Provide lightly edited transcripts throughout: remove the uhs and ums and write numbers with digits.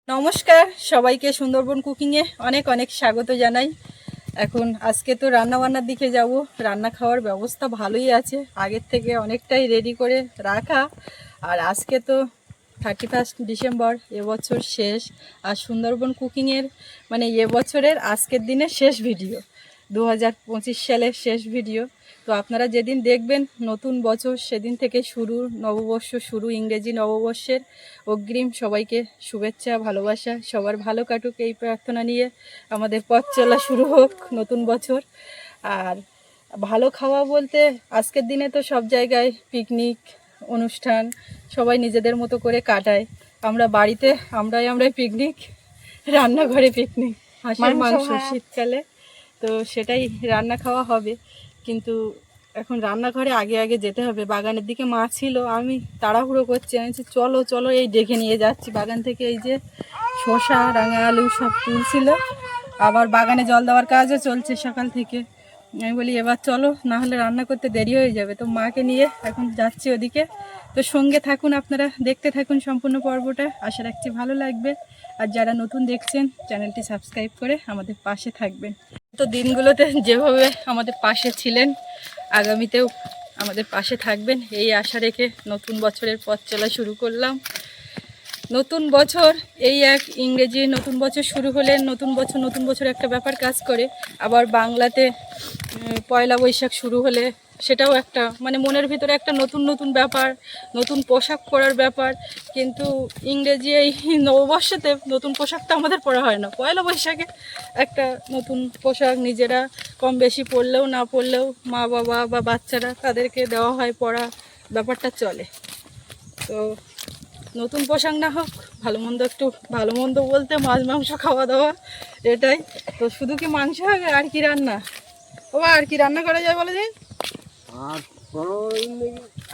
নমস্কার সবাইকে সুন্দরবন কুকিংয়ে অনেক অনেক স্বাগত জানাই। এখন আজকে তো রান্নাবান্নার দিকে যাব। রান্না খাওয়ার ব্যবস্থা ভালোই আছে, আগের থেকে অনেকটাই রেডি করে রাখা। আর আজকে তো 31 ডিসেম্বর, এবছর শেষ। আর সুন্দরবন কুকিংয়ের মানে এবছরের আজকের দিনের শেষ ভিডিও, 2025 সালের শেষ ভিডিও। তো আপনারা যেদিন দেখবেন নতুন বছর, সেদিন থেকে শুরু নববর্ষ শুরু, ইংরেজি নববর্ষের অগ্রিম সবাইকে শুভেচ্ছা, ভালোবাসা, সবার ভালো কাটুক এই প্রার্থনা নিয়ে আমাদের পথ চলা শুরু হোক নতুন বছর। আর ভালো খাওয়া বলতে আজকের দিনে তো সব জায়গায় পিকনিক অনুষ্ঠান, সবাই নিজেদের মতো করে কাটায়। আমরা বাড়িতে আমরাই পিকনিক, রান্নাঘরে পিকনিক, হাঁসের মাংস শীতকালে, তো সেটাই রান্না খাওয়া হবে। কিন্তু এখন রান্নাঘরে আগে আগে যেতে হবে। বাগানের দিকে মা ছিল, আমি তাড়াহুড়ো করছি, আমি বলছি চলো চলো, এই ডেকে নিয়ে যাচ্ছি বাগান থেকে। এই যে শসা, রাঙা আলু সব তুলছিল, আবার বাগানে জল দেওয়ার কাজও চলছে সকাল থেকে। আমি বলি এবার চলো, না হলে রান্না করতে দেরি হয়ে যাবে। তো মাকে নিয়ে এখন যাচ্ছি ওদিকে। তো সঙ্গে থাকুন, আপনারা দেখতে থাকুন সম্পূর্ণ পর্বটা, আশা রাখছি ভালো লাগবে। আর যারা নতুন দেখছেন চ্যানেলটি সাবস্ক্রাইব করে আমাদের পাশে থাকবেন। তো দিনগুলোতে যেভাবে আমাদের পাশে ছিলেন, আগামীতেও আমাদের পাশে থাকবেন এই আশা রেখে নতুন বছরের পথ চলা শুরু করলাম। নতুন বছর, এই এক ইংরেজি নতুন বছর শুরু হলে নতুন বছর একটা ব্যাপার কাজ করে। আবার বাংলাতে পয়লা বৈশাখ শুরু হলে সেটাও একটা মানে মনের ভিতরে একটা নতুন ব্যাপার, নতুন পোশাক পরার ব্যাপার। কিন্তু ইংরেজি এই নববর্ষতে নতুন পোশাকটা আমাদের পরা হয় না। পয়লা বৈশাখে একটা নতুন পোশাক নিজেরা কম বেশি পরলেও না পরলেও মা বাবা বা বাচ্চারা তাদেরকে দেওয়া হয়, পরা ব্যাপারটা চলে। তো নতুন পোশাক না হোক, ভালো মন্দ, একটু ভালো মন্দ বলতে মাছ মাংস খাওয়া দাওয়া, এটাই তো। শুধু কি মাংস হবে আর কি রান্না? ও আর কি রান্না করা যায় বলো দিন?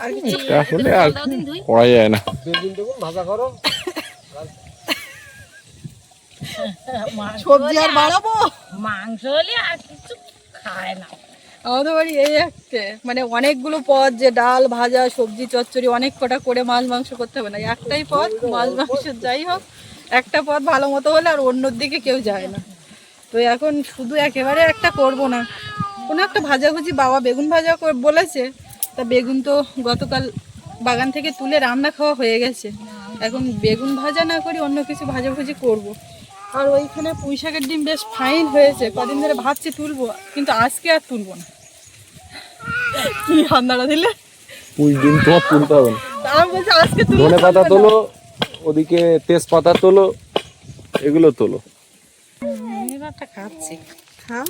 আর কিছু আসলে আর করা যায় না। ভাজা করো, সবজি আর বাড়াবো, মাংস হলে আর কিছু খায় না। আমাদের বাড়ি এই একটা মানে অনেকগুলো পদ, যে ডাল ভাজা সবজি চচ্চড়ি অনেক কটা করে মাছ মাংস করতে হবে না, একটাই পদ মাছ মাংস যাই হোক, একটা পদ ভালো মতো হলে আর অন্যর দিকে কেউ যায় না। তো এখন শুধু একেবারে একটা করব না, কোনো একটা ভাজাভুজি, বাবা বেগুন ভাজা বলেছে। তা বেগুন তো গতকাল বাগান থেকে তুলে রান্না খাওয়া হয়ে গেছে, এখন বেগুন ভাজা না করি অন্য কিছু ভাজাভুজি করব। আর ওইখানে পুঁই শাকের ডিম বেশ ফাইন হয়েছে, কদিন ধরে ভাবছি তুলবো, কিন্তু আজকে আর তুলবো না। কি রান্নাটা দিলে? পুঁই ডিম তোমার তুলতে হবে না। তা আমি বলছি আজকে তুলবো। ধনে পাতা তোলো, ওদিকে তেজপাতা তোলো, এগুলো তোলো। এবারটা খাচ্ছি। খাও,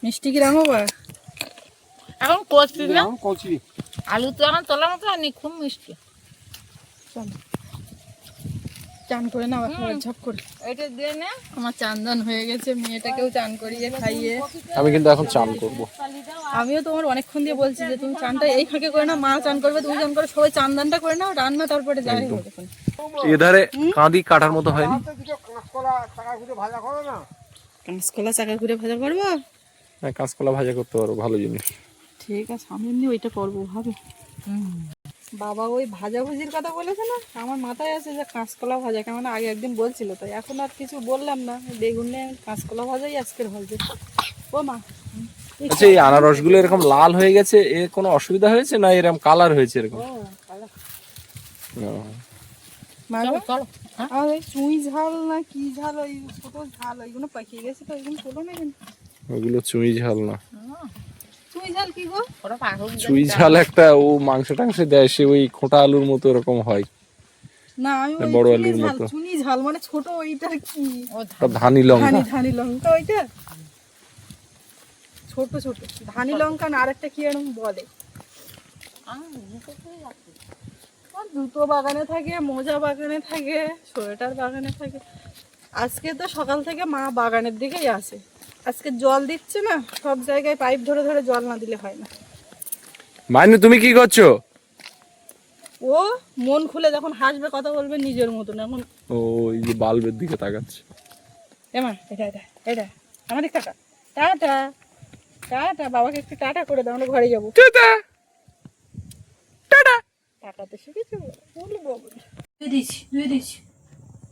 মিষ্টি কিরাম হবে? এখন করছি না, কচি আলু তো এখন তোলার মতো হয়নি, খুব মিষ্টি। চলো চান করে নাও একেবারে ঝপ করে। এটা দিয়ে নে। আমার চান হয়ে গেছে, মেয়েটাকেও চান করিয়ে খাইয়ে। আমি কিন্তু এখন চান করব। আমিও তোমার অনেকক্ষণ দিয়ে বলছি যে তুমি চানটা এই ফাঁকে করে নাও, মা চান করবে, তুমি চান করো, সবাই চান করে নাও, রান্না তারপরে যাই হবে। এধারে কাঁদি কাটার মতো হয়নি। কাঁচকলা টাকা করে ভাজা করো না। কাঁচকলা চাকা ঘুরে ভাজা করবো? হ্যাঁ, কাঁচকলা ভাজা করতে পারো, ভালো জিনিস। ঠিক আছে, আমি এমনি ওইটা করবো ভাবে। বাবা ওই ভাজাভুজির কথা বলেছে না, আমার মাথায় আছে যে কাঁচকলা ভাজা, কেমন আগে একদিন বলছিল, তো এখন আর কিছু বললাম না। বেগুন নিয়ে কাঁচকলা ভাজাই আজকের ভাজবে। ও মা, আচ্ছা, এই আনারসগুলো এরকম লাল হয়ে গেছে, এর কোনো অসুবিধা হয়েছে না? এরকম কালার হয়েছে এরকম? ও কালা। ও, মা চলো গো, চলো। আর ওই চুই ঝাল না কি ঝাল, ওই ছোট ঝাল, ওইগুলো পাকিয়ে গেছে, তো ওইগুলো তোলো না কেন? ওগুলো চুই ঝাল না। চুই ঝাল কি গো? ওরা পাগল চুই ঝাল একটা ও মাংস টাংস দেয়, সে ওই খোঁটা আলুর মতো এরকম হয়। না আমি ওই বড় চুই আলুর ঝাল, মতো। চুনি ঝাল মানে ছোট, ওইটার কি? তা ধানি লঙ্কা। ধানি লঙ্কা, ওইটা ছোট ছোট ধানি লঙ্কা। না আরেকটা কি এরকম বলে, দুটো বাগানে থাকে, মোজা বাগানে থাকে, সোয়েটার বাগানে থাকে। আজকে তো সকাল থেকে মা বাগানের দিকেই আছে, আজকে জল দিচ্ছে না, সব জায়গায় পাইপ ধরে ধরে জল না দিলে হয় না। মাইনু, তুমি কি করছো? ও মন খুলে যখন হাসবে, কথা বলবে নিজের মতন। এখন ও এই যে বাল্বের দিকে তাকাচ্ছে। এমা এটা এটা এটা আমাদের টাটা টাটা টাটা, বাবাকে একটু টাটা করে দাও, আমরা ঘরে যাবো। Tata tata. টাটাতে শিখেছো? বলবো ধুয়ে দিচ্ছি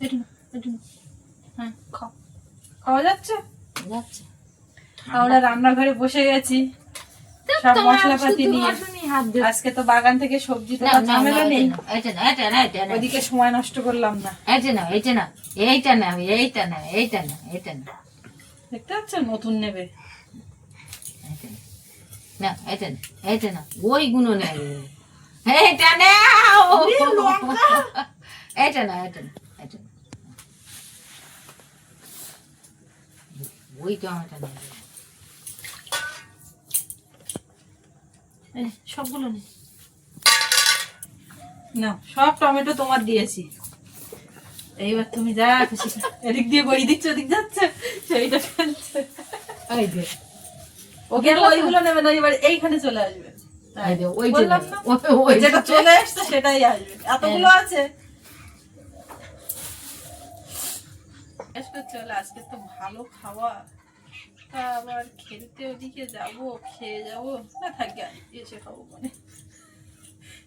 একটু নাও, একটু নাও। হ্যাঁ খাও, খাওয়া যাচ্ছে। যাচ্ছে আমরা রান্নাঘরে বসে গেছি সব মশলাপাতি নিয়ে। আজকে তো বাগান থেকে সবজি তো ঝামেলা নেই, ওইদিকে সময় নষ্ট করলাম না। এইটা না দেখতে পাচ্ছ, নতুন নেবে। ওই গুলো নেবে, এইটা নাও, এটা না ওই টমেটো নেবে, এই, সবগুলো নে না, সব টমেটো তোমার দিয়েছি। এইবার তুমি যা খুশি এদিক দিয়ে বড়ি দিচ্ছ, ওদিক যাচ্ছে, সেইটা ফেলছে। এই যে ওকে তো ওইগুলো নেবে না, এবার এইখানে চলে আসবে। এই যে ওই যে বললাম না, ওই যেটা চলে আসছে সেটাই আসবে, এতগুলো আছে। চলে আজকে তো ভালো খাওয়া, তা আবার খেলতে ওদিকে যাবো, খেয়ে যাবো না, থাকি এসে খাবো। মানে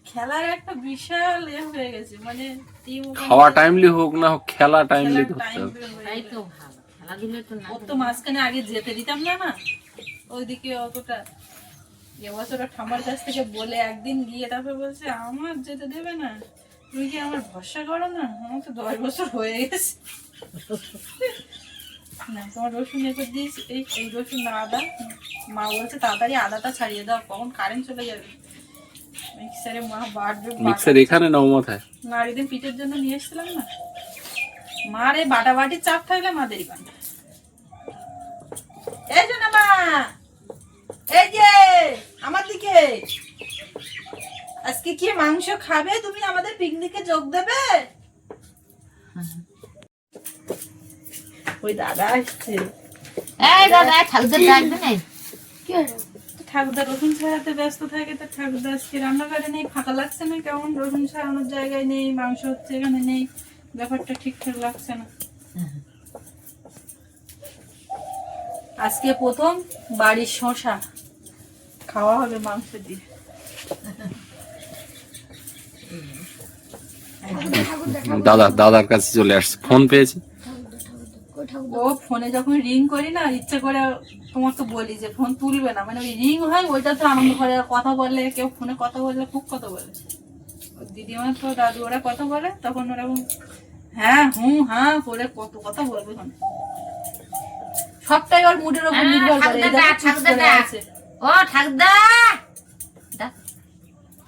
খেলার একটা বিশাল হয়ে গেছে, মানে খাওয়া টাইমলি হোক না হোক, খেলা টাইমলি ধরতে হবে। তাই তো ভালো, খেলাধুলো তো না ওর তো মাঝখানে আগে যেতে দিতাম না, না ওইদিকে অতটা। এবছর ঠাম্মার কাছ থেকে বলে একদিন গিয়ে তারপরে বলছে আমার যেতে দেবে না, তুমি কি আমার ভরসা করো না, আমার তো 10 বছর হয়ে গেছে। না তোমার রসুন করে দিয়েছি, এই রসুন না আদা, মা বলছে তাড়াতাড়ি আদাটা ছাড়িয়ে দাও, কখন কারেন্ট চলে যাবে। মিক্সারে মা বাটবে, মিক্সার এখানে নাও মাথায়। না একদিন পিঠের জন্য নিয়ে এসেছিলাম না, মার এই বাটাবাটির চাপ থাকলে মা দেরি পান। এই যে না মা, এই যে আমার দিকে, আজকে কি মাংস খাবে তুমি, আমাদের পিকনিকে যোগ দেবে? ওই দাদা আসছে। এই দাদা ঠাকুরদার ডাকবে না, ঠাকুরদা রসুন ছাড়াতে ব্যস্ত থাকে, তো ঠাকুরদা আজকে রান্নাঘরে নেই, ফাঁকা লাগছে না, কেমন রসুন ছাড়ানোর জায়গায় নেই, মাংস হচ্ছে এখানে নেই, ব্যাপারটা ঠিকঠাক লাগছে না। আজকে প্রথম বাড়ির শশা খাওয়া হবে মাংস দিয়ে। দাদার কাছে চলে আসছে, ফোন পেয়েছে। ও ফোনে যখন রিং করি না, ইচ্ছা করে তোমার তো বলি যে ফোন তুলবে না, মানে ওই রিং হয় ওইটা তো আনন্দ করে। আর কথা বলে, কেউ ফোনে কথা বললে খুব কথা বলে, দিদিমা তো দাদু ওরা কথা বলে, তখন ওরকম হ্যাঁ হুঁ হ্যাঁ করে কত কথা বলবে। সবটাই ওর মুডের উপর নির্ভর করে। এই দেখো চুপ করে আছে। ও ঠাকুরদা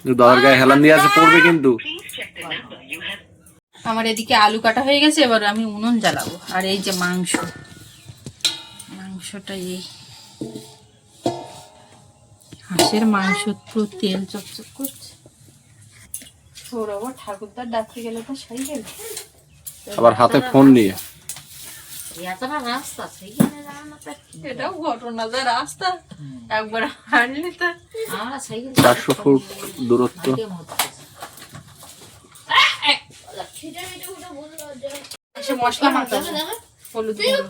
দাদার গায়ে হেলান দিয়ে আছে, পড়বে কিন্তু। আমার এদিকে আলু কাটা হয়ে গেছে, এবার আমি উনুন জ্বালাবো। আর এই যে মাংসটা এই হাঁসের মাংস, পুরো তেল চকচক করছে। ওর আবার ঠাকুরদার ডাকতে গেলে তো সেই গেল, আবার হাতে ফোন নিয়ে। এতটা রাস্তা সেইখানে রান্নাটা এটাও ঘটনা, যা রাস্তা একবার হাঁটলি তা। আমরা সাইকেল 400 ফুট দূরত্ব। এসে মশলা মাখাবো, হলুদ গুঁড়ো,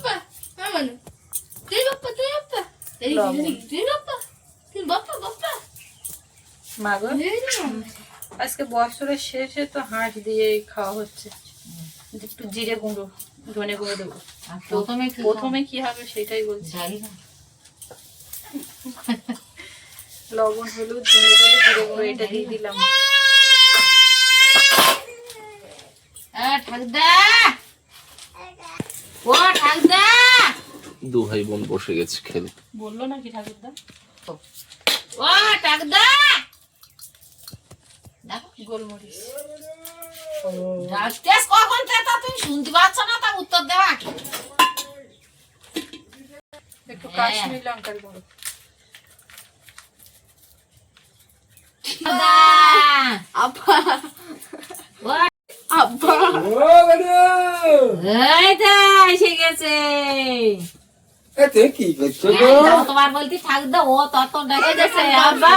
মাগো আজকে বছরের শেষে তো হাঁস দিয়ে খাওয়া হচ্ছে। একটু জিরে গুঁড়ো, ধনে গুঁড়ো দেবো। প্রথমে কি হবে সেটাই বলছি। লবণ, হলুদ, ধনে গুঁড়ো, জিরে গুঁড়ো এটা দিয়ে দিলাম। ঠাকুরদা ও ঠাকুরদা, দু ভাই বোন বসে গেছে খেলে। বললো নাকি ঠাকুরদা? ও ঠাকুরদা দেখো গোলমরিচ ডাকতেস কখন তা তুমি শুনতে পাচ্ছ না, তা উত্তর দেওয়া কি? একটু কাশ্মীরি লঙ্কার গুঁড়ো। এসে গেছে কি করছো তোমার বলতে ঠাকুরদা, ও তত ডেকে গেছে। আব্বা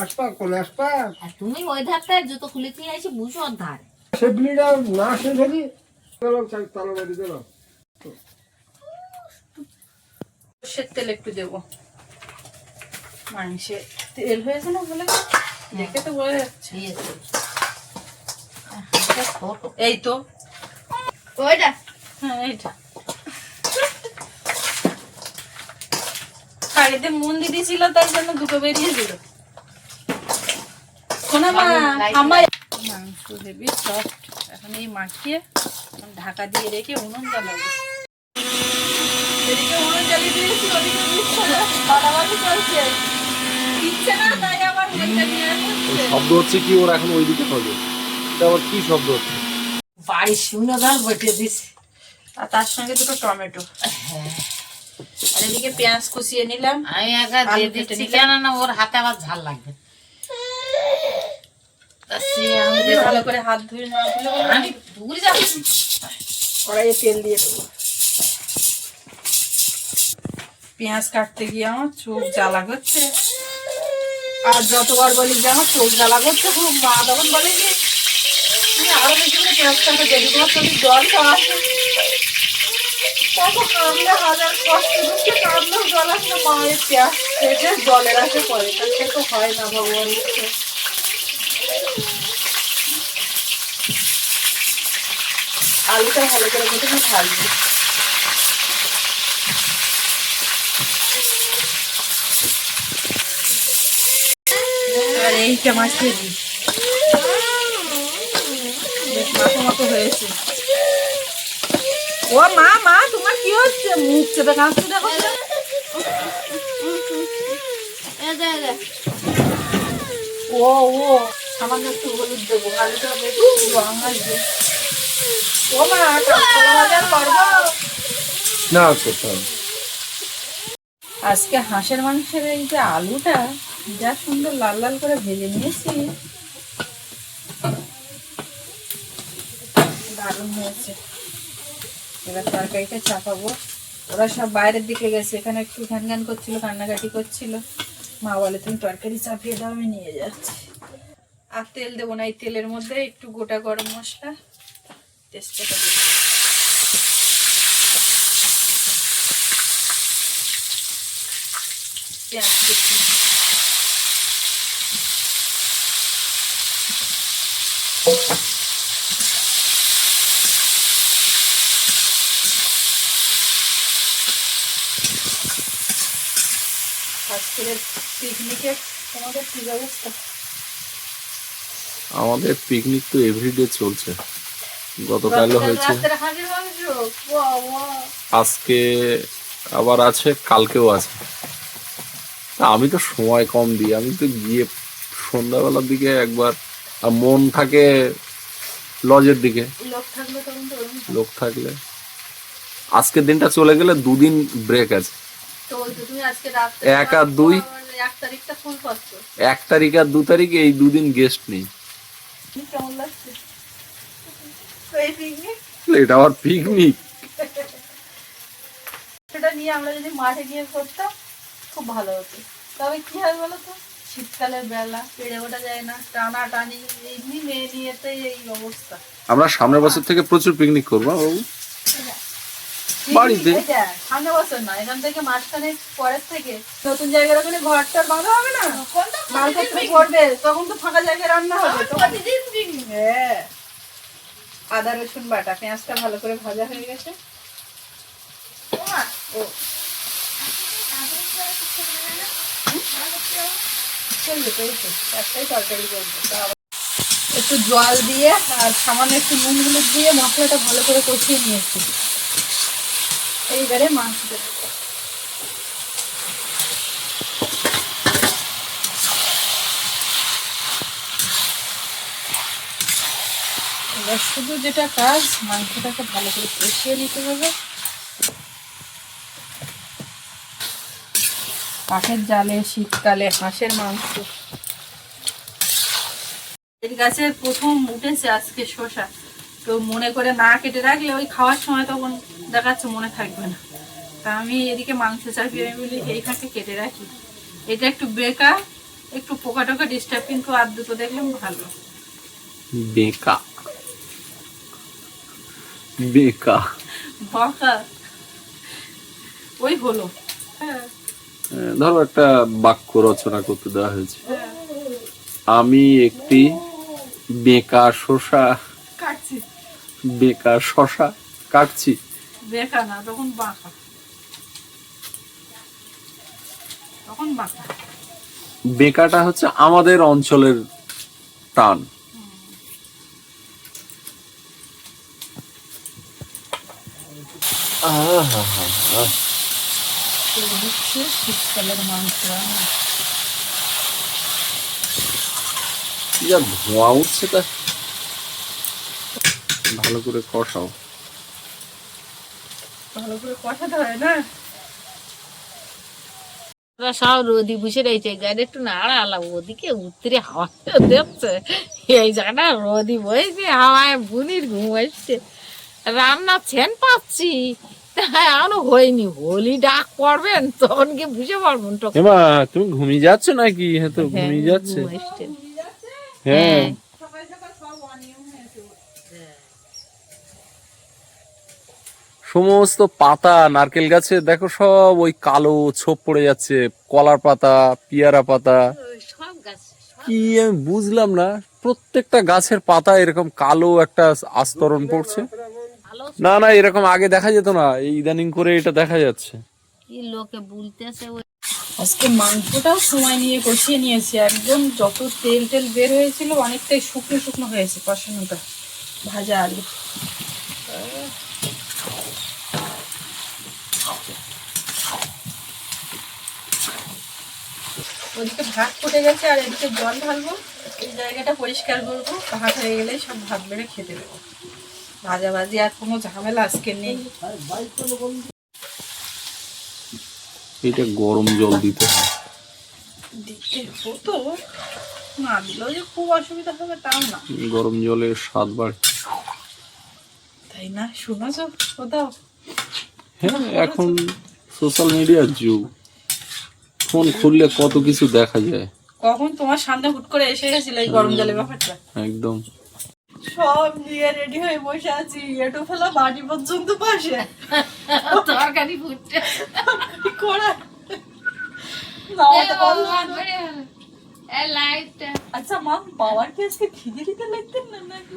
আসপা কোলে আসপা আর তুমি ওই ধারটা জুতো খুলে দিয়ে এসে বুঝো ওর ধার। সে বিড়িটা না সে ধরি তালা বাড়ি দিল। সর্ষের তেল একটু দেবো, মাংসে তেল হয়েছে না বলে। দেখে তো বোঝা যাচ্ছে। এই আছে। ছোট। এই তো, ওইটা হ্যাঁ এইটা শাড়িতে মন দিয়েছিল, তাই জন্য দুটো বেরিয়ে দিল। শোনা মা, আমার মাংস হেবি সফট। এখন এই মাখিয়ে ঢাকা দিয়ে রেখে উনুন জ্বালাবো। এদিকে উনুন জ্বালিয়ে দিয়েছি, ওদিকে বাড়াবাড়ি চলছে। দিচ্ছে না, তাই আবার ওইটা নিয়ে আসছে। শব্দ হচ্ছে কি ওর এখন ওইদিকে হবে? এটা আবার কি শব্দ হচ্ছে? বাড়ি শুনে দাও বটে দিস। আর তার সঙ্গে দুটো টমেটো, আর এদিকে পেঁয়াজ কুচিয়ে নিলাম। আমি একবার আলু দিয়ে কেটে দিচ্ছি, নিলাম। কেন না ওর হাতে আবার ঝাল লাগবে। তা সে আমি আমি যে- ভালো করে হাত ধুয়ে না ধুলে আমি ঘুরে যাবো। কড়াইয়ে তেল দিয়ে দেবো। পেঁয়াজ কাটতে গিয়ে আমার চোখ জ্বালা করছে, আর যতবার বলি যে আমার চোখ জ্বালা করছে খুব, মা তখন বলে যে তুমি আরো বেশি করে পেঁয়াজ কাটতে দেবে, তোমার চোখে জল তো আসে। কত কামলে হাজার কষ্ট হচ্ছে, কামলেও জল আসে, মায়ের পেঁয়াজ কেটে জলের আসে পরে, সে তো হয় না ভগবান ইচ্ছে। আলুটা ভালো করে প্রথমে ভাজবো। আর এইটা মাখিয়ে দিই, বেশ মাখো মাখো হয়েছে। ও মা, মা তোমার কি হচ্ছে? মুখ চেপে কাঁদছে, দেখো তো। ও ও সামান্য একটু হলুদ দেবো, আলুটা একটু রং আসবে। ও মা, কাঁচকলা ভাজা করবো? না করতাম। আজকে হাঁসের মাংসের এই যে আলুটা যা সুন্দর লাল লাল করে ভেজে নিয়েছি, দারুণ হয়েছে। এবার তরকারিটা চাপাবো। ওরা সব বাইরের দিকে গেছে, এখানে একটু ঘ্যান ঘ্যান করছিল, কান্নাকাটি করছিল। মা বলে তুমি তরকারি চাপিয়ে দাও, আমি নিয়ে যাচ্ছি। আর তেল দেবো না, এই তেলের মধ্যে একটু গোটা গরম মশলা, তেজপাতা দেবো। পেঁয়াজ কুচি, আজকের পিকনিকে তোমাদের কি ব্যবস্থা? আমাদের পিকনিক তো এভরিডে চলছে। গতকালও হয়েছে, রাতের হাঁসের মাংস, বাহ বাহ। আজকে আবার আছে, কালকেও আছে। তা আমি তো সময় কম দিই, আমি তো গিয়ে সন্ধ্যাবেলার দিকে একবার, আর মন থাকে লজের দিকে, লোক থাকলে তখন তো ওরকম হয়। লোক থাকলে। আজকের দিনটা চলে গেলে দুদিন ব্রেক আছে, তো ওই তো তুমি আজকে রাতে 1 আর 2, 1 তারিখটা ফুল পাচ্ছ। 1 তারিখ আর 2 তারিখ, এই দুদিন গেস্ট নেই। কেমন লাগছে তো এই পিকনিক? এটা আবার পিকনিক? সেটা নিয়ে আমরা যদি মাঠে গিয়ে করতাম খুব ভালো হতো। তবে কি হয় বলো তো, শীতকালের বেলা পেরে ওঠা যায় না, টানা টানি, এমনি মেয়ে নিয়ে তো এই অবস্থা। আমরা সামনের বছর থেকে প্রচুর পিকনিক করবো বাবু, বাড়িতে। এটা সামনে বছর না, এখান থেকে মাঝখানে পরের থেকে নতুন জায়গার ওখানে ঘরটা বাঁধা হবে না, মালপত্র পড়বে, তখন তো ফাঁকা জায়গায় রান্না হবে। হ্যাঁ, আদা রসুন বাটা, পেঁয়াজটা ভালো করে ভাজা হয়ে গেছে। ও চলবে তো, এই তো একটাই তরকারি করবো। একটু জল দিয়ে আর সামান্য একটু নুন হলুদ দিয়ে মশলাটা ভালো করে কষিয়ে নিয়েছি। এইবারে মাংসটা দেবো। এবার শুধু যেটা কাজ, মাংসটাকে ভালো করে কষিয়ে নিতে হবে। কাঠের জালে শীতকালে হাঁসের মাংস। এই গাছের প্রথম উঠেছে আজকে শসা, তো মনে করে না কেটে রাখলে ওই খাওয়ার সময় তখন দেখাচ্ছে মনে থাকবে না। তা আমি এদিকে মাংস চাপিয়ে আমি বলি এইখানে কেটে রাখি। এটা একটু বেকা, একটু পোকা টোকা ডিস্টার্ব, কিন্তু আর দুটো দেখলাম ভালো। বেকা বেকা বাঁকা ওই হলো। হ্যাঁ ধরো একটা বাক্য রচনা করতে দেওয়া হয়েছে, হ্যাঁ, আমি একটি কাটছি বেকার শশা কাটছি। দেখা না, তখন বাঁকা, তখন বাঁকা। বেকাটা হচ্ছে আমাদের অঞ্চলের টান। শীতকালের মাংস রান্না। কি যা ধোঁয়া উঠছে, তা ভালো করে কষাও। ভালো করে কষাতে হয় না? ওরা সব রোদি বসে রয়েছে, গাড়ি একটু নাড়া আলাম, ওদিকে উত্তরে হাওয়া দেখছে, এই জায়গাটা রোদি বইছে, হাওয়ায় বুনির ঘুম আসছে, রান্না ছেন পাচ্ছি, তাই এখনো হয়নি, হোলি ডাক পড়বেন তখন কি বুঝে পারবেন। এমা তুমি ঘুমিয়ে যাচ্ছ নাকি? হ্যাঁ তো ঘুমিয়ে যাচ্ছে। হ্যাঁ, সকাল সকাল সব অনিয়ম হয়েছে। সমস্ত পাতা নারকেল গাছে দেখো সব ওই কালো ছোপ পড়ে যাচ্ছে, কলার পাতা, পিয়ারা পাতা, সব গাছ কি আমি বুঝলাম না, প্রত্যেকটা গাছের পাতা এরকম কালো একটা আস্তরণ পড়ছে। ভালো, না না, এরকম আগে দেখা যেত না, এই ইদানিং করে এটা দেখা যাচ্ছে। কি লোকে বলতেছে ওই আজকে মাংসটাও সময় নিয়ে কষিয়ে নিয়েছি, একদম যত তেল টেল বের হয়েছিল অনেকটাই শুকনো শুকনো হয়েছে কষানোটা। ভাজা আলু, ওদিকে ভাত ফুটে গেছে আর এদিকে জল ঢালবো, এই জায়গাটা পরিষ্কার করবো, ভাত হয়ে গেলেই সব ভাত বেড়ে খেতে দেবো। ভাজা ভাজি আর কোনো ঝামেলা আজকে নেই। এটা গরম জল দিতে হয়। দিতে হতো, না দিলেও যে খুব অসুবিধা হবে তাও না, গরম জলের স্বাদ বাড়ে। তাই না? শুনেছো কোথাও? হ্যাঁ, এখন সোশ্যাল মিডিয়ার যুগ, ফোন খুললে কত কিছু দেখা যায়। কখন তোমার সামনে হুট করে এসে গেছিল এই গরম জলের ব্যাপারটা। একদম। সব নিয়ে রেডি হয়ে বসে আছি, এটো ফেলা বাড়ি পর্যন্ত পাশে তরকারি ফুটতে করা। লাইটটা আচ্ছা মা, বাবার কি আজকে খিদে দিতে লাগতেন না নাকি?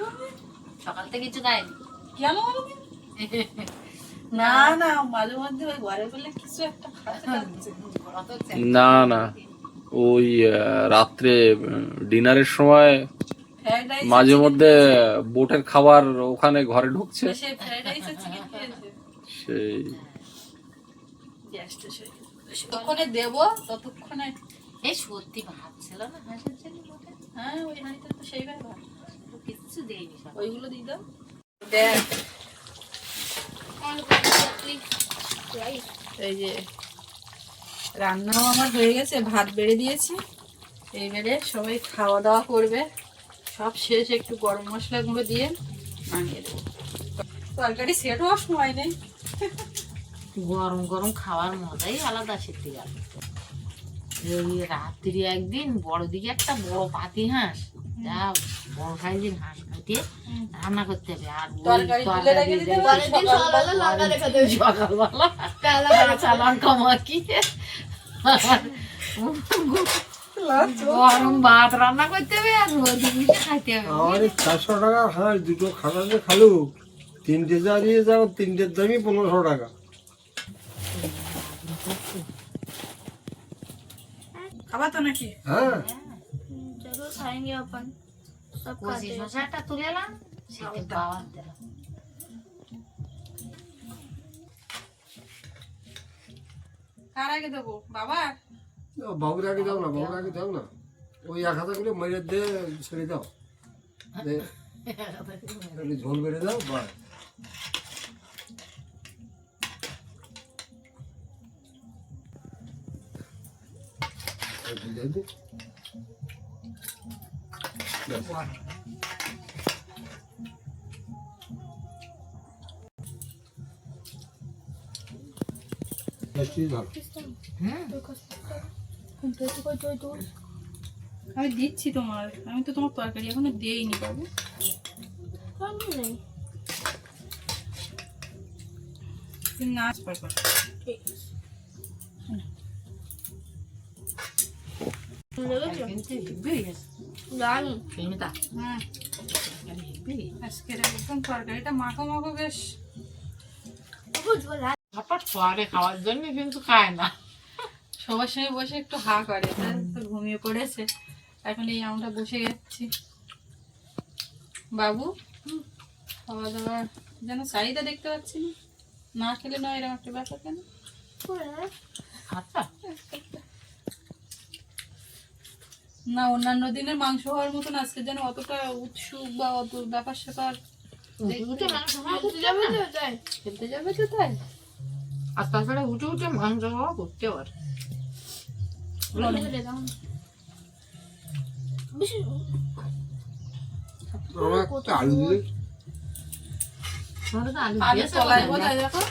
সকাল থেকে কিছু খাইনি। কেন বলদিন? না না, মাঝে মধ্যে ওই ঘরে বলে কিছু একটা খাতে লাগছে। না না, ওই রাত্রে ডিনারের সময় ফ্রাইড রাইস, মাঝে মধ্যে বোটের খাবার ওখানে ঘরে ঢুকছে, সে ফ্রাইড রাইস আর চিকেন খেয়েছে। সেই গ্যাসটা সেই যতক্ষণে দেবো ততক্ষণে। এই সত্যি ভাত ছিল না হাঁসের জন্য মোটে, হ্যাঁ, ওই হাঁড়িতে তো সেইবার ভাত, কিচ্ছু দেয়নি সব। ওইগুলো দিয়ে দাও। দেখ এই যে রান্নাও আমার হয়ে গেছে, ভাত বেড়ে দিয়েছি, এইবারে সবাই খাওয়া দাওয়া করবে, সব শেষ, একটু গরম মশলা গুঁড়ো দিয়ে নামিয়ে দেবো। তরকারি সেট হওয়ার সময় নেই। গরম গরম খাওয়ার মজাই আলাদা শীতকাল। এই রাত্রি একদিন বড় দিকে একটা বড় পাতি হাঁস, যা বড় সাইজের হাঁস কাটিয়ে রান্না করতে হবে, আর ওই তরকারি তুলে রেখে দিতে হবে, সকালবেলা কাঁচা লঙ্কা মাখিয়ে গরম ভাত রান্না করতে হবে, আর রোদি মিশে খাইতে হবে। আমার 400 টাকা হাঁস দুটো খাটাতে খালু, তিনটে যা নিয়ে যাও, তিনটের দামই 1500 টাকা। খাবা তো নাকি? হ্যাঁ, কচি শসাটা তুলে এলাম, সেটা বাবার দিলাম। কার আগে দেবো? বাবা বাবুর আগে দাও না, বাবুর আগে দাও না, ওই 1000 করে মেরে দিয়ে ছেড়ে দাও, দে, একটু ঝোল বেড়ে দাও, বাস। আমি দিচ্ছি তোমার, আমি তো তোমার তরকারি এখনো দেইনি বাবু। নাচ পারবা কিন্তু হেভি হয়ে গেছে। প্রেমিতা হ্যাঁ আজকের একদম তরকারিটা মাখো মাখো বেশ। হঠাৎ পরে খাওয়ার জন্য কিন্তু খায় না। সবার সঙ্গে বসে একটু হা করে, তাই তো ঘুমিয়ে পড়েছে। এখন এই আমরা বসে গেছি। বাবু খাওয়া দাওয়া যেন চাহিদা দেখতে পাচ্ছি না, না খেলে নয়, এরকম একটা ব্যাপার কেন? আচ্ছা না অন্যান্য দিনের মাংস হওয়ার মতন আজকে যেন অতটা উৎসুক বা অত ব্যাপার স্যাপার। উঠে মাংস খাওয়া করতে যাবে না? খেলতে যাবে তো তাই? আর তাছাড়া উঠে উঠে মাংস খাওয়া করতে পারে। আমার একটা আলু দিলে তোমাদের তো আলু আগে দিয়েছে তলায় বোধহয়। বোধহয় দেখো।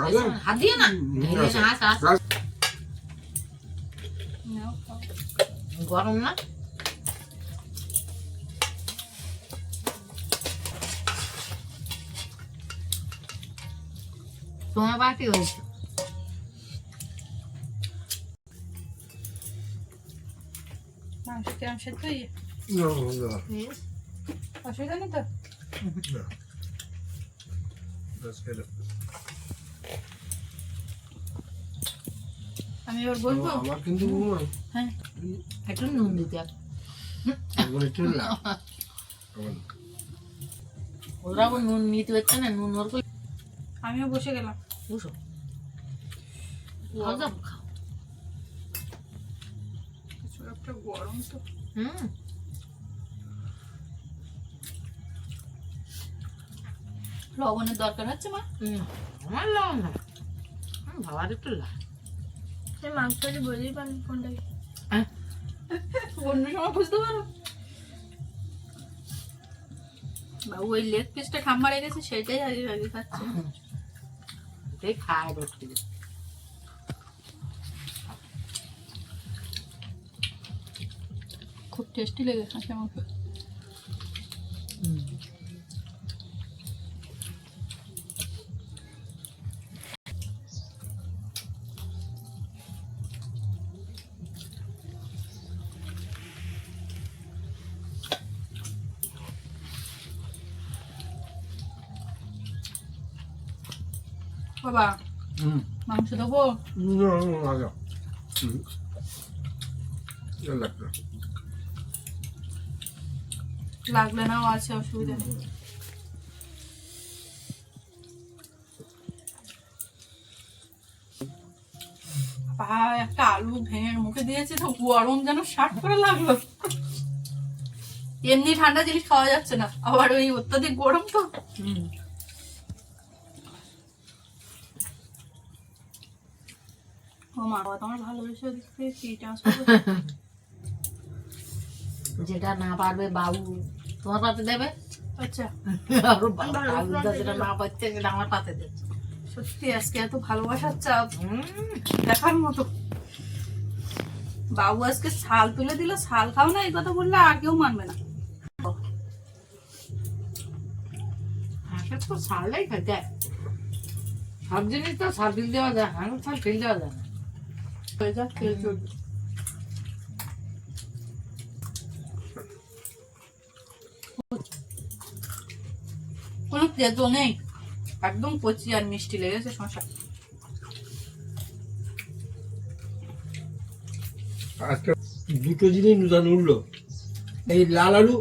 আলু হাত দিয়ে না ঢেলে না, হাত হাত। নাও, খাও। গরম না? তোমার বাটি হয়েছে। মাংস কেমন সেদ্ধ হয়ে না, না, অসুবিধা নেই তো? না। ব্যাস খেয়ে নাও। আমি এবার বলবো। আমার কিন্তু হ্যাঁ একটু নুন দিতে হবে। একটু লাভ ওরা আবার নুন নিতে হচ্ছে না, নুন ওর করে আমিও বসে গেলাম। বুঝো খাও যাও, খাও। কিছু একটা গরম তো। হুম লবণের দরকার হচ্ছে মা? হুম, আমার লবণ না, বাবার একটু লাল। মাংসটা বলেই পারেন কোনটা অন্য সময় বুঝতে পারো। বাবু ওই লেগ পিসটা খাম্বা রেখেছে, সেটাই আগে আগে খাচ্ছে। এটাই খায় রোটি। খুব টেস্টি লেগে খাচ্ছে আমাকে। বাবা মাংস দেবো? লাগা লাগবে লাগলে নাও, আছে, অসুবিধা নেই। একটা আলু ভেঙে মুখে দিয়েছে তো গরম যেন শার্ট করে লাগলো। এমনি ঠান্ডা জিনিস খাওয়া যাচ্ছে না, আবার ওই অত্যাধিক গরম তো। ও মা বাবা তোমার ভালোবেসে কি ট্রান্সফার। যেটা না পারবে বাবু তোমার পাতে দেবে, আচ্ছা আর বাবুটা যেটা না পাচ্ছে সেটা আমার পাতে দেবে। সত্যি আজকে এত ভালোবাসার চাপ দেখার মতো। বাবু আজকে ছাল তুলে দিল, ছাল খাও না এই কথা বললে আর কেউ মানবে না। হাঁসের তো ছালটাই খেতে হয়। সব জিনিস তো ছাল ফেল দেওয়া যায়, হাঁসের ছাল ফেল দেওয়া যায় না। হয়ে যাক, তেল চলবে। কোনো তেতো নেই, একদম কচি আর মিষ্টি লেগেছে শশা। আজকে দুটো জিনিস নূতন উঠলো, এই লাল আলু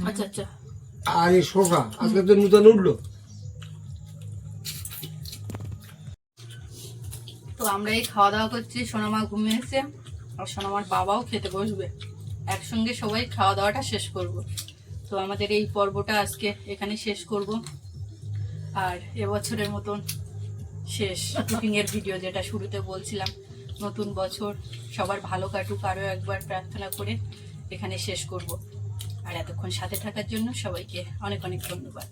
আচ্ছা আচ্ছা, আর এই শসা আজকে তো নূতন উঠলো। তো আমরা এই খাওয়া দাওয়া করছি, সোনামা ঘুমিয়েছে আর সোনামার বাবাও খেতে বসবে। একসঙ্গে সবাই খাওয়া দাওয়াটা শেষ করব। তো আমাদের এই পর্বটা আজকে এখানে শেষ করব। আর এবছরের মতন শেষ কুকিংয়ের ভিডিও, যেটা শুরুতে বলছিলাম, নতুন বছর সবার ভালো কাটুক আরও একবার প্রার্থনা করে এখানে শেষ করব। আর এতক্ষণ সাথে থাকার জন্য সবাইকে অনেক অনেক ধন্যবাদ।